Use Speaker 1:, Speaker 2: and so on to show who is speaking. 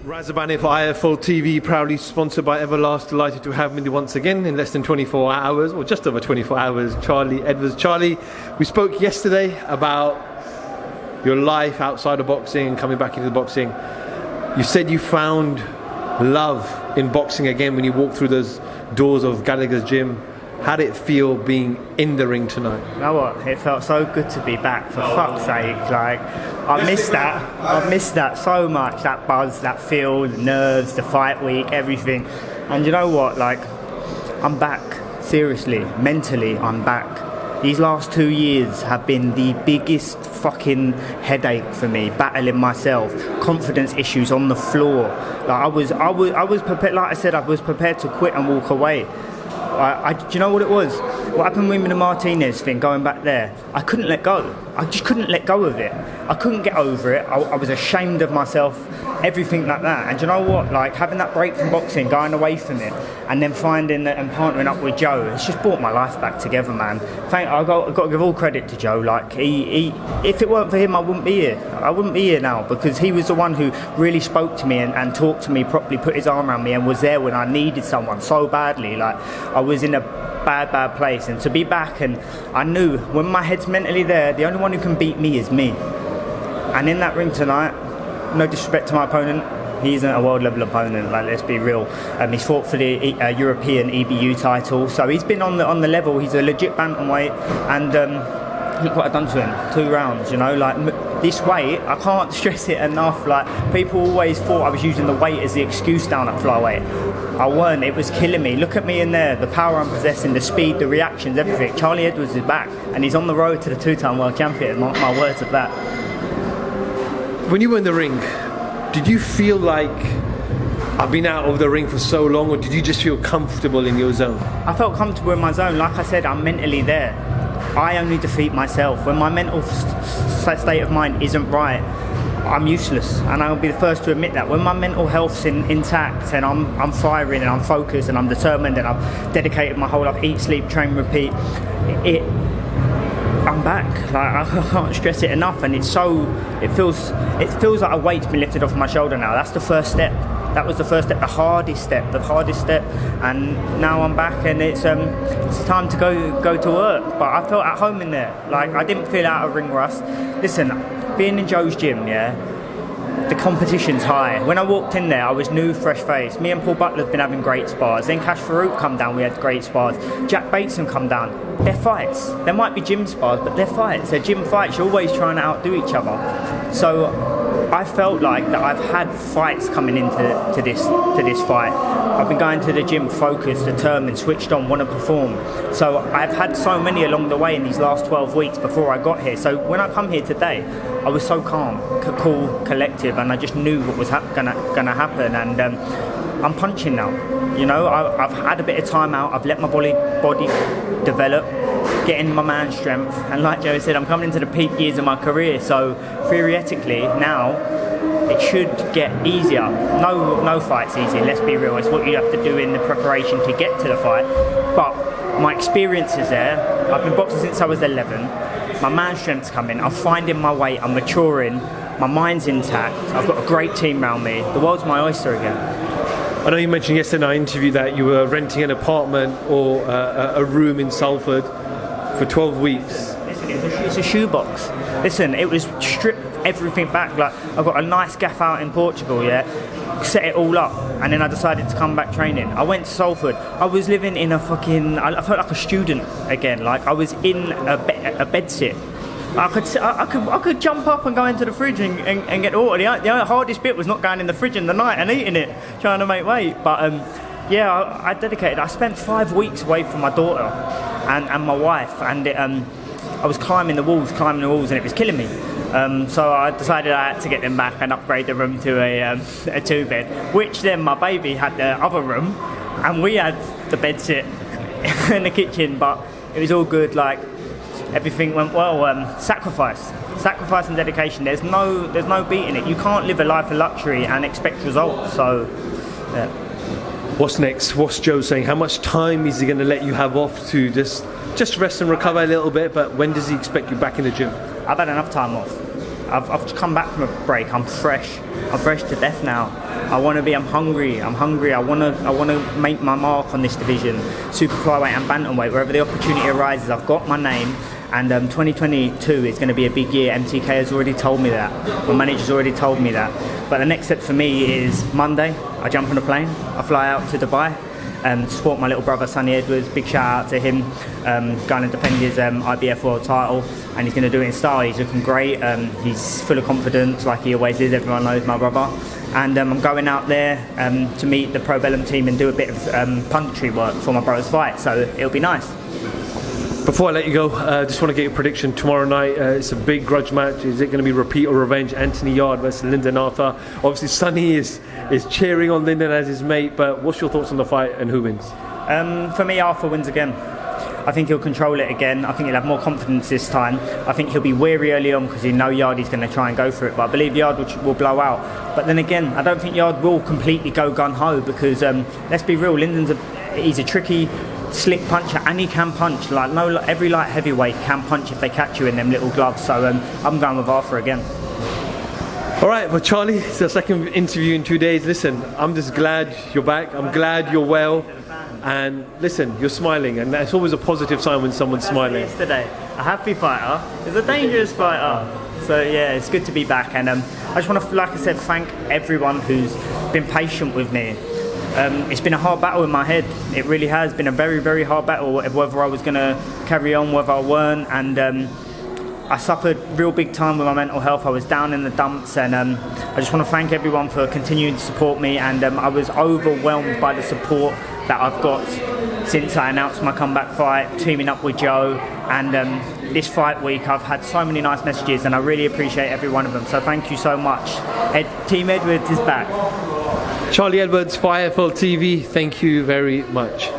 Speaker 1: Razabani for IFL TV, proudly sponsored by Everlast. Delighted to have me once again in less than 24 hours, or just over 24 hours, Charlie Edwards. Charlie, we spoke yesterday about your life outside of boxing and coming back into boxing. You said you found love in boxing again when you walked through those doors of Gallagher's gym. How did it feel being in the ring tonight?
Speaker 2: You know what? It felt so good to be back, for fuck's sake. Like, I missed that. I missed that so much. That buzz, that feel, the nerves, the fight week, everything. And you know what? Like, I'm back. Seriously, mentally, I'm back. These last 2 years have been the biggest fucking headache for me, battling myself, confidence issues on the floor. Like, I was prepared. Like I said, I was prepared to quit and walk away. Do you know what it was? What happened with me, the Martinez thing, going back there? I couldn't let go. I just couldn't let go of it. I couldn't get over it. I was ashamed of myself, everything like that. And do you know what? Like, having that break from boxing, going away from it, and then finding and partnering up with Joe, it's just brought my life back together, man. I've got to give all credit to Joe. Like, he if it weren't for him, I wouldn't be here. I wouldn't be here now, because he was the one who really spoke to me and talked to me properly, put his arm around me, and was there when I needed someone so badly. Like, I was in a bad place, and to be back, and I knew when my head's mentally there, the only one who can beat me is me. And in that ring tonight, no disrespect to my opponent, he isn't a world level opponent, like, let's be real. He's fought for the European EBU title, so he's been on the level. He's a legit bantamweight, and look what I've done to him, 2 rounds, you know. Like, this weight, I can't stress it enough. Like, people always thought I was using the weight as the excuse down at flyweight. I weren't. It was killing me. Look at me in there, the power I'm possessing, the speed, the reactions, everything. Charlie Edwards is back, and he's on the road to the 2-time world champion. My words of that.
Speaker 1: When you were in the ring, did you feel like, I've been out of the ring for so long, or did you just feel comfortable in your zone?
Speaker 2: I felt comfortable in my zone. Like I said, I'm mentally there. I only defeat myself. When my mental state of mind isn't right, I'm useless, and I'll be the first to admit that. When my mental health's intact, and I'm firing, and I'm focused, and I'm determined, and I've dedicated my whole life, eat, sleep, train, repeat, I'm back. Like, I can't stress it enough, and it feels like a weight's been lifted off my shoulder now. That's the first step. That was the first step, the hardest step, and now I'm back, and it's time to go to work. But I felt at home in there. Like, I didn't feel out of ring rust. Listen, being in Joe's gym, yeah, the competition's high. When I walked in there, I was new, fresh face. Me and Paul Butler have been having great spars. Then Cash Farouk come down, we had great spars. Jack Bateson come down. They're fights. There might be gym spars, but they're fights. They're gym fights. You're always trying to outdo each other. So I felt like that I've had fights coming into this fight. I've been going to the gym focused, determined, switched on, want to perform. So I've had so many along the way in these last 12 weeks before I got here. So when I come here today, I was so calm, cool, collective, and I just knew what was gonna happen. And I'm punching now. You know, I've had a bit of time out. I've let my body develop, getting my man strength, and like Joe said, I'm coming into the peak years of my career. So theoretically now, it should get easier. No fight's easy. Let's be real. It's what you have to do in the preparation to get to the fight. But my experience is there. I've been boxing since I was 11. My man strength's coming. I'm finding my weight. I'm maturing. My mind's intact. I've got a great team around me. The world's my oyster again.
Speaker 1: I know you mentioned yesterday in our interview that you were renting an apartment or a room in Salford for 12 weeks.
Speaker 2: Listen, it's a shoebox. Listen, it was stripped everything back. Like, I've got a nice gaff out in Portugal, yeah, set it all up, and then I decided to come back training. I went to Salford. I was living in I felt like a student again. Like, I was in a bed sit. I could jump up and go into the fridge and get water. The hardest bit was not going in the fridge in the night and eating it, trying to make weight. But yeah, I dedicated. I spent 5 weeks away from my daughter and my wife, and I was climbing the walls, and it was killing me. So I decided I had to get them back and upgrade the room to a 2-bed, which then my baby had the other room, and we had the bed sit in the kitchen. But it was all good. Like, everything went well. Sacrifice and dedication. There's no beating it. You can't live a life of luxury and expect results. So, yeah.
Speaker 1: What's next? What's Joe saying? How much time is he going to let you have off to just rest and recover a little bit? But when does he expect you back in the gym?
Speaker 2: I've had enough time off. I've come back from a break. I'm fresh to death now. I'm hungry. I want to make my mark on this division, super flyweight and bantamweight. Wherever the opportunity arises, I've got my name. And 2022 is going to be a big year. MTK has already told me that. My manager's already told me that. But the next step for me is Monday. I jump on a plane. I fly out to Dubai. Support my little brother Sonny Edwards. Big shout out to him. Going to defend his IBF world title, and he's going to do it in style. He's looking great. He's full of confidence, like he always is. Everyone knows my brother. And I'm going out there to meet the Pro Bellum team and do a bit of punditry work for my brother's fight. So it'll be nice.
Speaker 1: Before I let you go, just want to get your prediction tomorrow night. It's a big grudge match. Is it going to be repeat or revenge? Arthur-Yarde versus Lyndon Arthur. Obviously, Sonny is cheering on Lyndon as his mate, but what's your thoughts on the fight and who wins?
Speaker 2: For me, Arthur wins again. I think he'll control it again. I think he'll have more confidence this time. I think he'll be weary early on because he knows Yarde's going to try and go for it. But I believe Yarde will blow out. But then again, I don't think Yarde will completely go gun-ho because, let's be real, he's a tricky, slick puncher, and he can punch. Every light heavyweight can punch if they catch you in them little gloves. So I'm going with Arthur again.
Speaker 1: All right, well, Charlie, it's the second interview in 2 days. Listen, I'm just glad you're back. I'm glad you're well. And listen, you're smiling, and that's always a positive sign when someone's smiling.
Speaker 2: Yesterday, a happy fighter is a dangerous fighter. So yeah, it's good to be back. And I just want to, like I said, thank everyone who's been patient with me. It's been a hard battle in my head. It really has been a very, very hard battle, whether I was going to carry on, whether I weren't. And I suffered real big time with my mental health. I was down in the dumps, and I just want to thank everyone for continuing to support me. And I was overwhelmed by the support that I've got since I announced my comeback fight, teaming up with Joe. And this fight week, I've had so many nice messages, and I really appreciate every one of them. So thank you so much. Team Edwards is back.
Speaker 1: Charlie Edwards, FireFL TV, thank you very much.